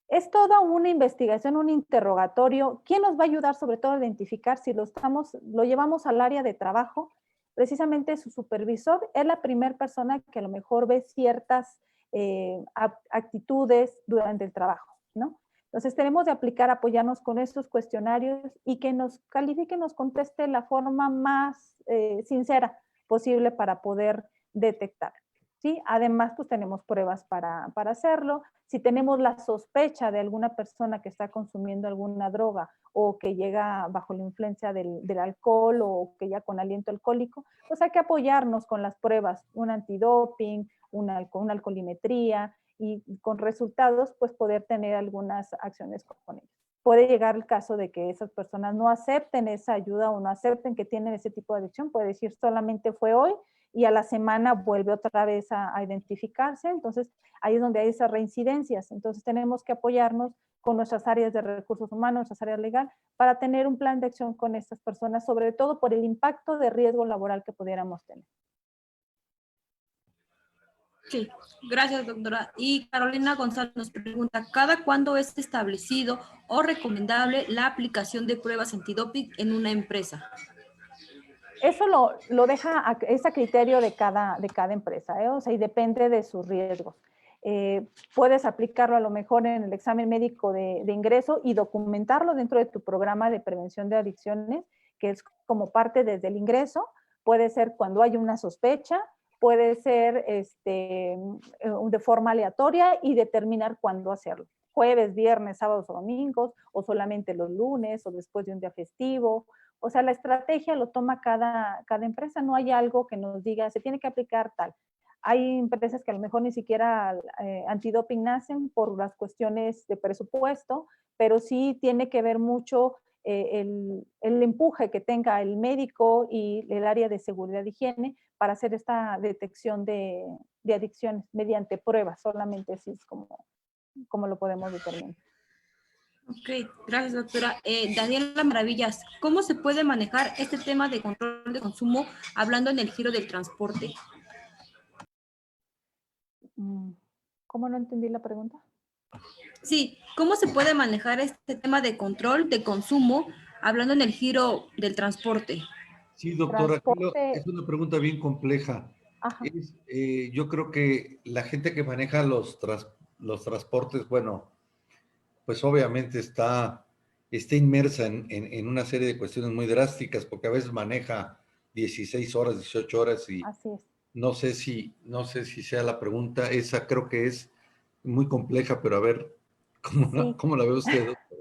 Es toda una investigación, un interrogatorio. ¿Quién nos va a ayudar sobre todo a identificar si lo llevamos al área de trabajo? Precisamente su supervisor es la primera persona que a lo mejor ve ciertas actitudes durante el trabajo, ¿no? Entonces tenemos de apoyarnos con estos cuestionarios y que nos califique, nos conteste la forma más sincera posible para poder detectar, ¿sí? Además, pues tenemos pruebas para hacerlo. Si tenemos la sospecha de alguna persona que está consumiendo alguna droga o que llega bajo la influencia del alcohol o que ya con aliento alcohólico, pues hay que apoyarnos con las pruebas, un antidoping, una alcoholimetría y con resultados, pues poder tener algunas acciones con ellos. Puede llegar el caso de que esas personas no acepten esa ayuda o no acepten que tienen ese tipo de adicción, puede decir solamente fue hoy y a la semana vuelve otra vez a identificarse, entonces ahí es donde hay esas reincidencias, entonces tenemos que apoyarnos con nuestras áreas de recursos humanos, nuestras áreas legal, para tener un plan de acción con estas personas, sobre todo por el impacto de riesgo laboral que pudiéramos tener. Sí, gracias, doctora. Y Carolina González nos pregunta, ¿cada cuándo es establecido o recomendable la aplicación de pruebas antidoping en una empresa? Eso lo deja, es a criterio de cada empresa, o sea, y depende de sus riesgos. Puedes aplicarlo a lo mejor en el examen médico de ingreso y documentarlo dentro de tu programa de prevención de adicciones, que es como parte desde el ingreso. Puede ser cuando hay una sospecha, puede ser de forma aleatoria y determinar cuándo hacerlo. Jueves, viernes, sábados o domingos, o solamente los lunes, o después de un día festivo. O sea, la estrategia lo toma cada empresa, no hay algo que nos diga, se tiene que aplicar tal. Hay empresas que a lo mejor ni siquiera antidoping nacen por las cuestiones de presupuesto, pero sí tiene que ver mucho el empuje que tenga el médico y el área de seguridad y higiene para hacer esta detección de adicciones mediante pruebas, solamente así es como lo podemos determinar. Ok, gracias, doctora. Daniela Maravillas, ¿cómo se puede manejar este tema de control de consumo hablando en el giro del transporte? ¿Cómo no entendí la pregunta? Sí, ¿cómo se puede manejar este tema de control de consumo hablando en el giro del transporte? Sí, doctora, Transporte. es una pregunta bien compleja. Ajá. Yo creo que la gente que maneja los transportes, bueno, pues obviamente está inmersa en una serie de cuestiones muy drásticas, porque a veces maneja 16 horas, 18 horas y Así es. no sé si sea la pregunta. Esa creo que es muy compleja, pero a ver, ¿cómo la ve usted, doctor?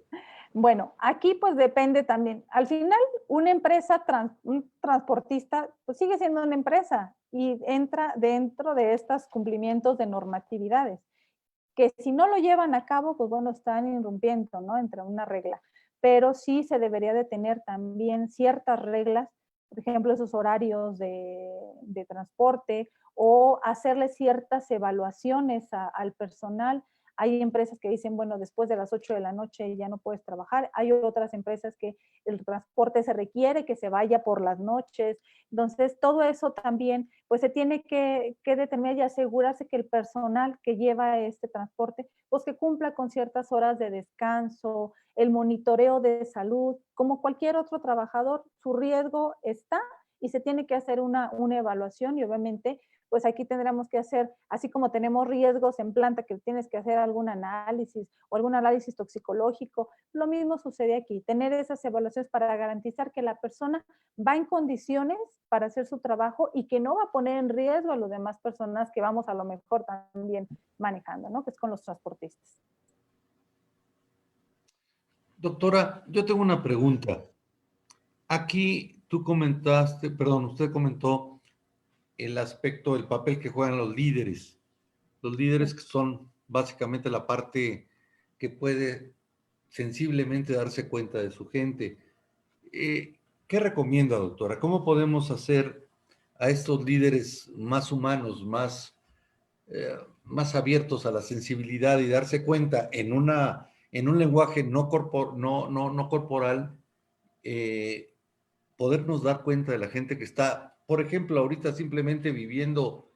Bueno, aquí pues depende también. Al final, una empresa, un transportista, pues sigue siendo una empresa y entra dentro de estos cumplimientos de normatividades, que si no lo llevan a cabo, pues bueno, están irrumpiendo, ¿no? Entre una regla. Pero sí se debería de tener también ciertas reglas, por ejemplo, esos horarios de transporte o hacerle ciertas evaluaciones al personal. Hay empresas que dicen, bueno, después de las 8 de la noche ya no puedes trabajar. Hay otras empresas que el transporte se requiere que se vaya por las noches. Entonces, todo eso también, pues se tiene que determinar y asegurarse que el personal que lleva este transporte, pues que cumpla con ciertas horas de descanso, el monitoreo de salud, como cualquier otro trabajador, su riesgo está y se tiene que hacer una evaluación y obviamente pues aquí tendremos que hacer, así como tenemos riesgos en planta que tienes que hacer algún análisis o algún análisis toxicológico, lo mismo sucede aquí, tener esas evaluaciones para garantizar que la persona va en condiciones para hacer su trabajo y que no va a poner en riesgo a las demás personas que vamos a lo mejor también manejando, ¿no? Que es con los transportistas. Doctora, yo tengo una pregunta. Aquí usted comentó el aspecto, el papel que juegan los líderes. Los líderes que son básicamente la parte que puede sensiblemente darse cuenta de su gente. ¿Qué recomienda, doctora? ¿Cómo podemos hacer a estos líderes más humanos, más abiertos a la sensibilidad y darse cuenta en un lenguaje no corporal, podernos dar cuenta de la gente que está, por ejemplo, ahorita simplemente viviendo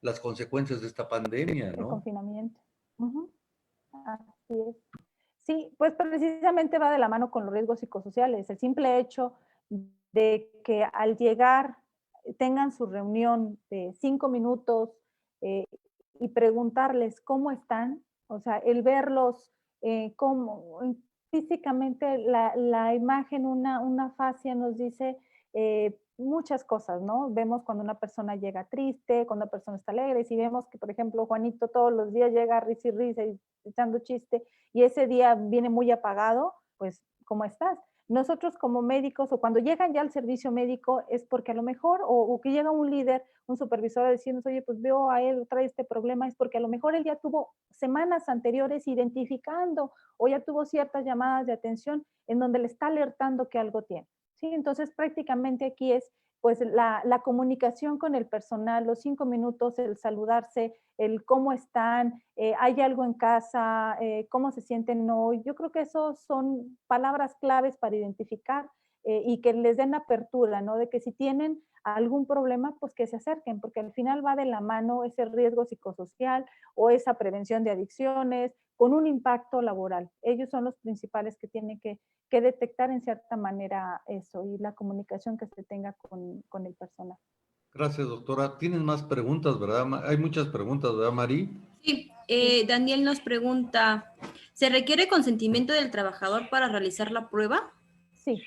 las consecuencias de esta pandemia, El ¿no? confinamiento. Ujú. Así es. Sí, pues precisamente va de la mano con los riesgos psicosociales. El simple hecho de que al llegar tengan su reunión de 5 minutos y preguntarles cómo están, o sea, el verlos cómo físicamente la imagen, una fascia nos dice muchas cosas, ¿no? Vemos cuando una persona llega triste, cuando una persona está alegre, si vemos que, por ejemplo, Juanito todos los días llega risa y risa y echando chiste, y ese día viene muy apagado, pues, ¿cómo estás? Nosotros como médicos, o cuando llegan ya al servicio médico, es porque a lo mejor, o que llega un líder, un supervisor a decirnos, oye, pues veo a él, trae este problema, es porque a lo mejor él ya tuvo semanas anteriores identificando, o ya tuvo ciertas llamadas de atención en donde le está alertando que algo tiene. ¿Sí? Entonces, prácticamente aquí es pues la comunicación con el personal, los 5 minutos, el saludarse, el cómo están, hay algo en casa, cómo se sienten hoy. Yo creo que esos son palabras claves para identificar y que les den apertura, ¿no? De que si tienen algún problema, pues que se acerquen, porque al final va de la mano ese riesgo psicosocial o esa prevención de adicciones con un impacto laboral. Ellos son los principales que tienen que detectar en cierta manera eso y la comunicación que se tenga con el personal. Gracias, doctora. ¿Tienes más preguntas, verdad? Hay muchas preguntas, ¿verdad, Mari? Sí, Daniel nos pregunta, ¿se requiere consentimiento del trabajador para realizar la prueba? Sí,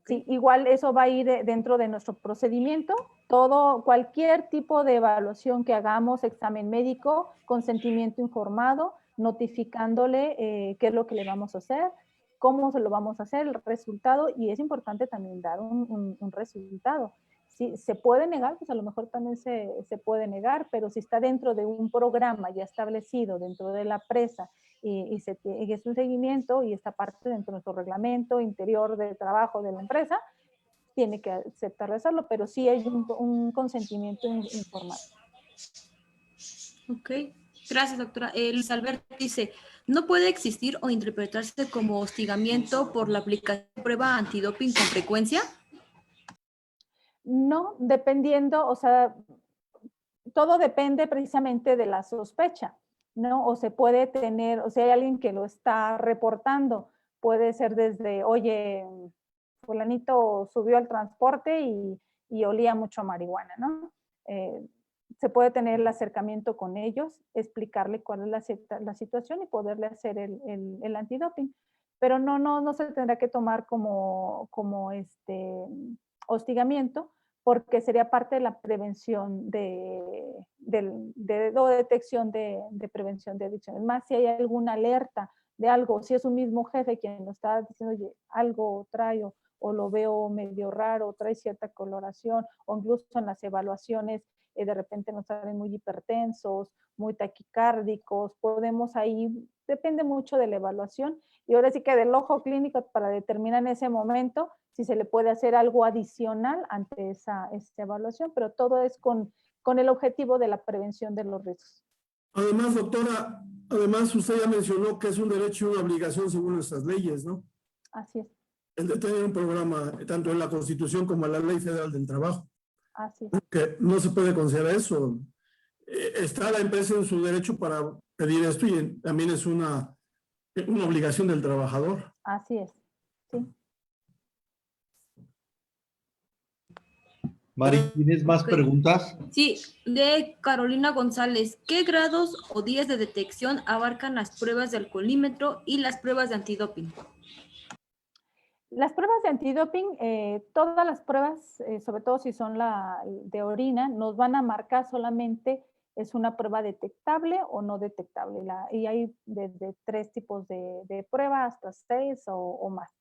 sí, igual eso va a ir dentro de nuestro procedimiento. Cualquier tipo de evaluación que hagamos, examen médico, consentimiento informado, notificándole qué es lo que le vamos a hacer, cómo se lo vamos a hacer, el resultado, y es importante también dar un resultado. Si se puede negar, pues a lo mejor también se puede negar, pero si está dentro de un programa ya establecido dentro de la presa y es un seguimiento y está parte dentro de nuestro reglamento interior de trabajo de la empresa, tiene que aceptar hacerlo, pero sí hay un consentimiento informado. Ok, gracias, doctora. Luis Alberto dice, ¿no puede existir o interpretarse como hostigamiento por la aplicación de prueba antidoping con frecuencia? No, dependiendo, o sea, todo depende precisamente de la sospecha, ¿no? O se puede tener, o sea, hay alguien que lo está reportando, puede ser desde, oye, fulanito subió al transporte y olía mucho a marihuana, ¿no? Se puede tener el acercamiento con ellos, explicarle cuál es la situación y poderle hacer el antidoping. Pero no se tendrá que tomar como hostigamiento, porque sería parte de la prevención o detección de prevención de adicciones. Más si hay alguna alerta de algo, si es un mismo jefe quien nos está diciendo, oye, algo trae o lo veo medio raro, trae cierta coloración, o incluso en las evaluaciones de repente nos salen muy hipertensos, muy taquicárdicos, podemos ahí, depende mucho de la evaluación, y ahora sí que del ojo clínico para determinar en ese momento si se le puede hacer algo adicional ante esa evaluación, pero todo es con el objetivo de la prevención de los riesgos. Además, doctora, usted ya mencionó que es un derecho y una obligación según nuestras leyes, ¿no? Así es. El de tener un programa, tanto en la Constitución como en la Ley Federal del Trabajo. Así es. Que no se puede considerar eso. Está la empresa en su derecho para pedir esto y también es una obligación del trabajador. Así es, sí. Mari, ¿tienes más preguntas? Sí, de Carolina González. ¿Qué grados o días de detección abarcan las pruebas de alcoholímetro y las pruebas de antidoping? Las pruebas de antidoping, todas las pruebas, sobre todo si son de orina, nos van a marcar solamente es una prueba detectable o no detectable. Y hay desde 3 tipos de pruebas hasta 6 o más.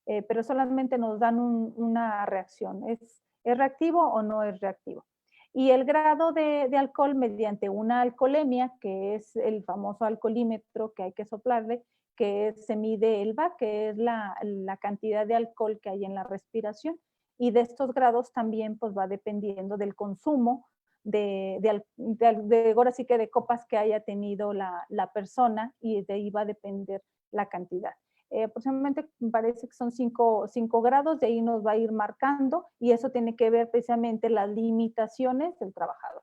Pero solamente nos dan una reacción. ¿Es reactivo o no es reactivo? Y el grado de alcohol mediante una alcoholemia, que es el famoso alcoholímetro que hay que soplarle, que se mide el VAC, que es la cantidad de alcohol que hay en la respiración. Y de estos grados también pues va dependiendo del consumo ahora sí que de copas que haya tenido la persona, y de ahí va a depender la cantidad. Aproximadamente me parece que son 5 grados, de ahí nos va a ir marcando, y eso tiene que ver precisamente las limitaciones del trabajador.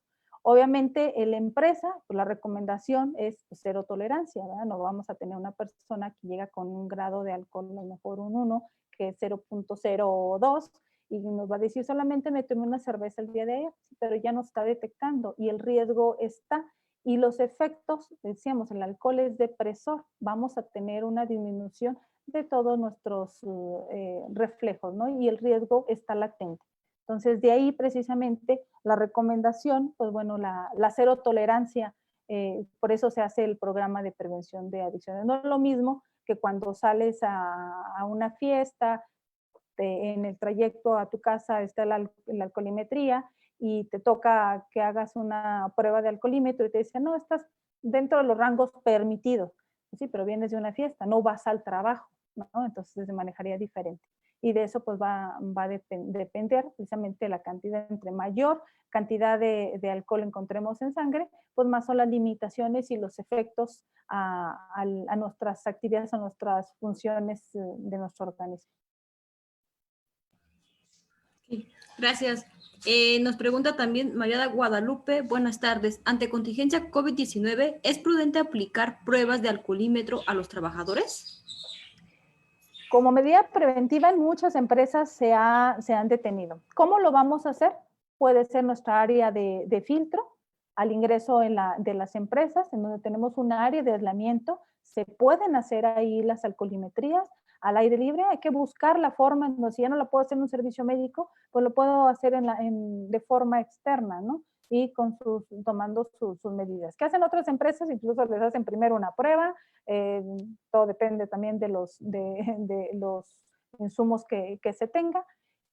Obviamente en la empresa, pues la recomendación es cero tolerancia, ¿verdad? No vamos a tener una persona que llega con un grado de alcohol, a lo mejor un 1, que es 0.02, y nos va a decir solamente me tomé una cerveza el día de ayer, pero ya no está detectando y el riesgo está. Y los efectos, decíamos, el alcohol es depresor, vamos a tener una disminución de todos nuestros reflejos, ¿no? Y el riesgo está latente. Entonces, de ahí precisamente la recomendación, pues bueno, la cero tolerancia, por eso se hace el programa de prevención de adicciones. No es lo mismo que cuando sales a una fiesta, en el trayecto a tu casa está la alcoholimetría y te toca que hagas una prueba de alcoholímetro y te dicen, no, estás dentro de los rangos permitidos. Sí, pero vienes de una fiesta, no vas al trabajo, ¿no? Entonces se manejaría diferente. Y de eso pues va a depender precisamente la cantidad. Entre mayor cantidad de alcohol encontremos en sangre, pues más son las limitaciones y los efectos a nuestras actividades, a nuestras funciones de nuestro organismo. Sí, gracias. Nos pregunta también Mariana Guadalupe, buenas tardes. Ante contingencia COVID-19, ¿es prudente aplicar pruebas de alcoholímetro a los trabajadores? Como medida preventiva, en muchas empresas se han detenido. ¿Cómo lo vamos a hacer? Puede ser nuestra área de filtro al ingreso de las empresas, en donde tenemos un área de aislamiento. Se pueden hacer ahí las alcoholimetrías al aire libre. Hay que buscar la forma, si ya no la puedo hacer en un servicio médico, pues lo puedo hacer de forma externa, ¿no? Y tomando sus medidas. ¿Qué hacen otras empresas? Incluso les hacen primero una prueba, todo depende también de los insumos que se tenga,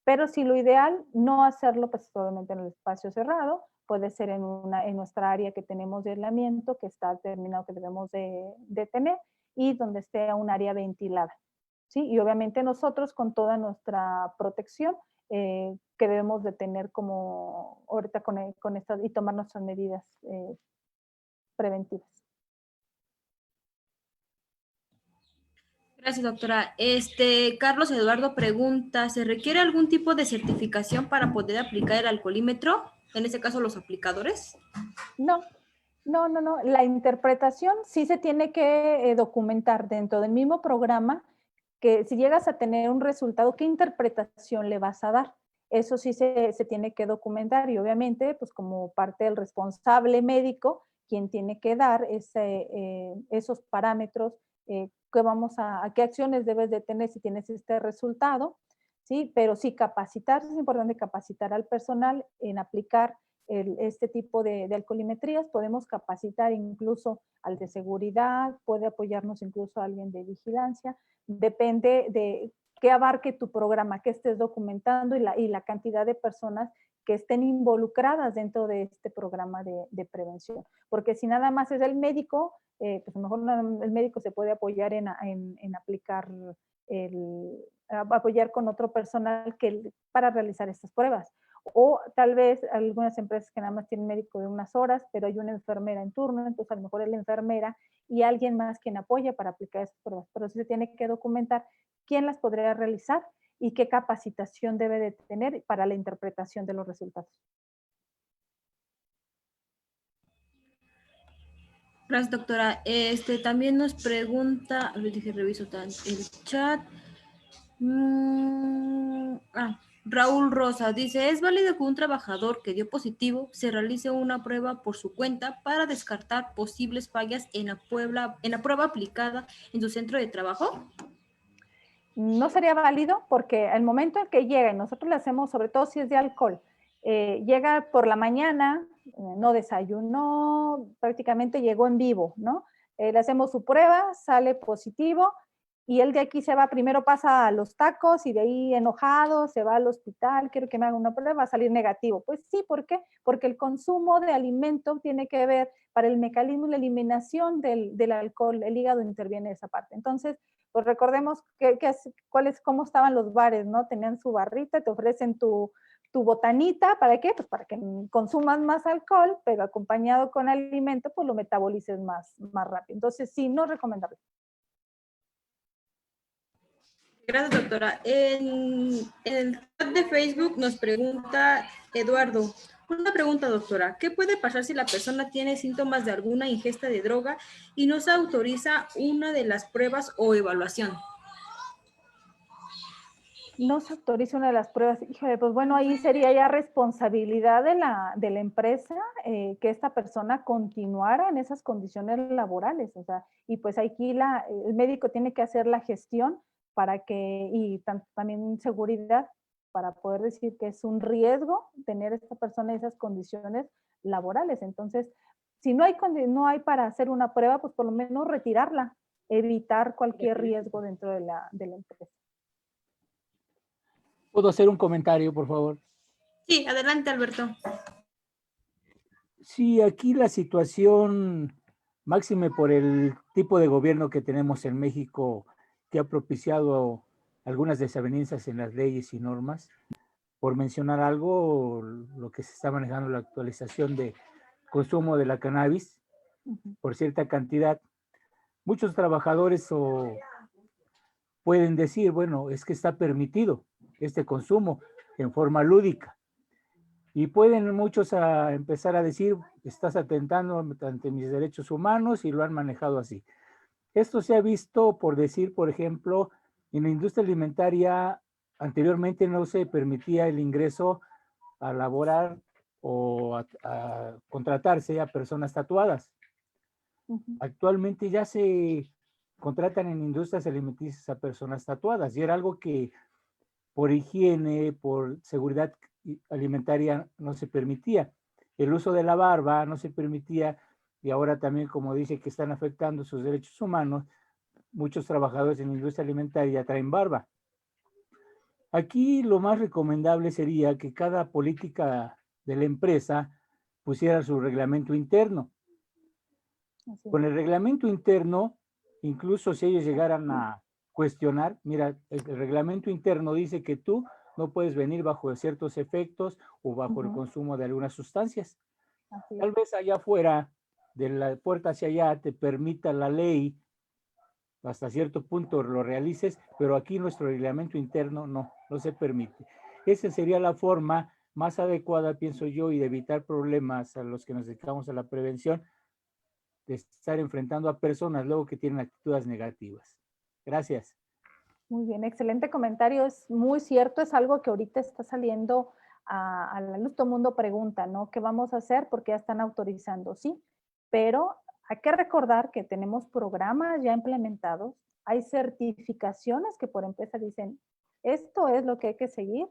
pero si lo ideal, no hacerlo pues solamente en el espacio cerrado, puede ser en nuestra área que tenemos de aislamiento, que está determinado que debemos de tener, y donde esté un área ventilada, ¿sí? Y obviamente nosotros con toda nuestra protección, que debemos de tener como ahorita con estas, y tomar nuestras medidas preventivas. Gracias, doctora. Carlos Eduardo pregunta, ¿se requiere algún tipo de certificación para poder aplicar el alcoholímetro? En este caso, los aplicadores. No. La interpretación sí se tiene que documentar dentro del mismo programa, que si llegas a tener un resultado, ¿qué interpretación le vas a dar? Eso sí se tiene que documentar, y obviamente, pues como parte del responsable médico, quien tiene que dar esos parámetros, qué acciones debes de tener si tienes este resultado, ¿sí? Pero sí capacitar, es importante capacitar al personal en aplicar este tipo de alcoholimetrías. Podemos capacitar incluso al de seguridad, puede apoyarnos incluso a alguien de vigilancia, depende de qué abarque tu programa, qué estés documentando y la cantidad de personas que estén involucradas dentro de este programa de prevención. Porque si nada más es el médico, pues a lo mejor el médico se puede apoyar en aplicar, apoyar con otro personal para realizar estas pruebas. O tal vez algunas empresas que nada más tienen médico de unas horas, pero hay una enfermera en turno, entonces a lo mejor es la enfermera y alguien más quien apoya para aplicar esas pruebas. Pero sí se tiene que documentar quién las podría realizar y qué capacitación debe de tener para la interpretación de los resultados. Gracias, doctora. También nos pregunta, a ver, reviso el chat. Raúl Rosa dice, ¿es válido que un trabajador que dio positivo se realice una prueba por su cuenta para descartar posibles fallas en la prueba aplicada en su centro de trabajo? No sería válido, porque al momento en que llega, y nosotros le hacemos, sobre todo si es de alcohol, llega por la mañana, no desayunó, prácticamente llegó en vivo, ¿no? Le hacemos su prueba, sale positivo, y él de aquí se va, primero pasa a los tacos y de ahí enojado, se va al hospital, quiero que me haga una prueba, va a salir negativo. Pues sí, ¿por qué? Porque el consumo de alimento tiene que ver para el mecanismo y la eliminación del alcohol, el hígado interviene en esa parte. Entonces, pues recordemos cómo estaban los bares, ¿no? Tenían su barrita, te ofrecen tu botanita, ¿para qué? Pues para que consumas más alcohol, pero acompañado con alimento, pues lo metabolices más rápido. Entonces, sí, no es recomendable. Gracias, doctora. En el chat de Facebook nos pregunta Eduardo. Una pregunta, doctora. ¿Qué puede pasar si la persona tiene síntomas de alguna ingesta de droga y no se autoriza una de las pruebas o evaluación? No se autoriza una de las pruebas. Híjole, pues bueno, ahí sería ya responsabilidad de la empresa que esta persona continuara en esas condiciones laborales. O sea, y pues aquí el médico tiene que hacer la gestión para que, y también seguridad, para poder decir que es un riesgo tener a esta persona esas condiciones laborales. Entonces, si no hay para hacer una prueba, pues por lo menos retirarla, evitar cualquier riesgo dentro de la empresa. ¿Puedo hacer un comentario, por favor? Sí, adelante, Alberto. Sí, aquí la situación, máxime por el tipo de gobierno que tenemos en México, que ha propiciado algunas desavenencias en las leyes y normas. Por mencionar algo, lo que se está manejando la actualización de consumo de la cannabis por cierta cantidad. Muchos trabajadores pueden decir, bueno, es que está permitido este consumo en forma lúdica. Y pueden muchos empezar a decir, estás atentando ante mis derechos humanos, y lo han manejado así. Esto se ha visto, por decir, por ejemplo, en la industria alimentaria, anteriormente no se permitía el ingreso a laborar o a contratarse a personas tatuadas. Actualmente ya se contratan en industrias alimenticias a personas tatuadas, y era algo que por higiene, por seguridad alimentaria no se permitía. El uso de la barba no se permitía, y ahora también, como dice, que están afectando sus derechos humanos, muchos trabajadores en la industria alimentaria traen barba. Aquí lo más recomendable sería que cada política de la empresa pusiera su reglamento interno. Con el reglamento interno, incluso si ellos llegaran a cuestionar, mira, el reglamento interno dice que tú no puedes venir bajo ciertos efectos o bajo el consumo de algunas sustancias. Tal vez allá afuera, de la puerta hacia allá, te permita la ley, hasta cierto punto lo realices, pero aquí nuestro reglamento interno no se permite. Esa sería la forma más adecuada, pienso yo, y de evitar problemas a los que nos dedicamos a la prevención, de estar enfrentando a personas luego que tienen actitudes negativas. Gracias. Muy bien, excelente comentario, es muy cierto, es algo que ahorita está saliendo a la luz, todo el mundo pregunta, ¿no? ¿Qué vamos a hacer? Porque ya están autorizando, sí, pero hay que recordar que tenemos programas ya implementados, hay certificaciones que por empresa dicen, esto es lo que hay que seguir,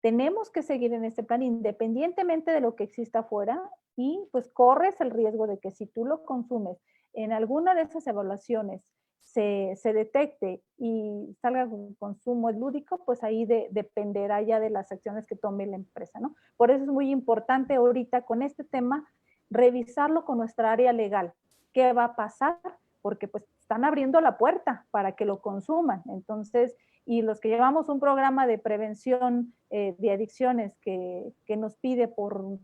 tenemos que seguir en este plan independientemente de lo que exista afuera, y pues corres el riesgo de que si tú lo consumes en alguna de esas evaluaciones se detecte y salga con consumo lúdico, pues ahí dependerá ya de las acciones que tome la empresa, ¿no? Por eso es muy importante ahorita con este tema revisarlo con nuestra área legal. ¿Qué va a pasar? Porque pues están abriendo la puerta para que lo consuman. Entonces, y los que llevamos un programa de prevención de adicciones que nos pide por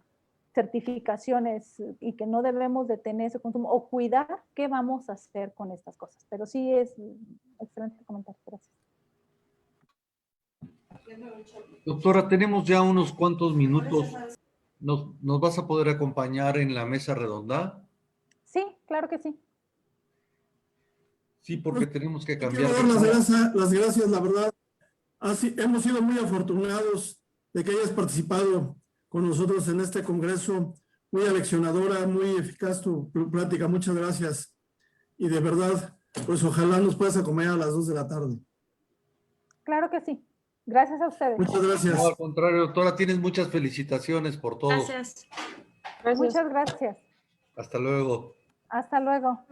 certificaciones y que no debemos de tener ese consumo o cuidar, ¿qué vamos a hacer con estas cosas? Pero sí es excelente comentario, gracias. Doctora, tenemos ya unos cuantos minutos. ¿Nos vas a poder acompañar en la mesa redonda? Sí, claro que sí. Sí, porque tenemos que cambiar. Quiero dar las gracias, la verdad. Hemos sido muy afortunados de que hayas participado con nosotros en este congreso. Muy aleccionadora, muy eficaz tu plática. Muchas gracias. Y de verdad, pues ojalá nos puedas acompañar a las 2 de la tarde. Claro que sí. Gracias a ustedes. Muchas gracias. No, al contrario, doctora, tienes muchas felicitaciones por todo. Gracias. Muchas gracias. Hasta luego. Hasta luego.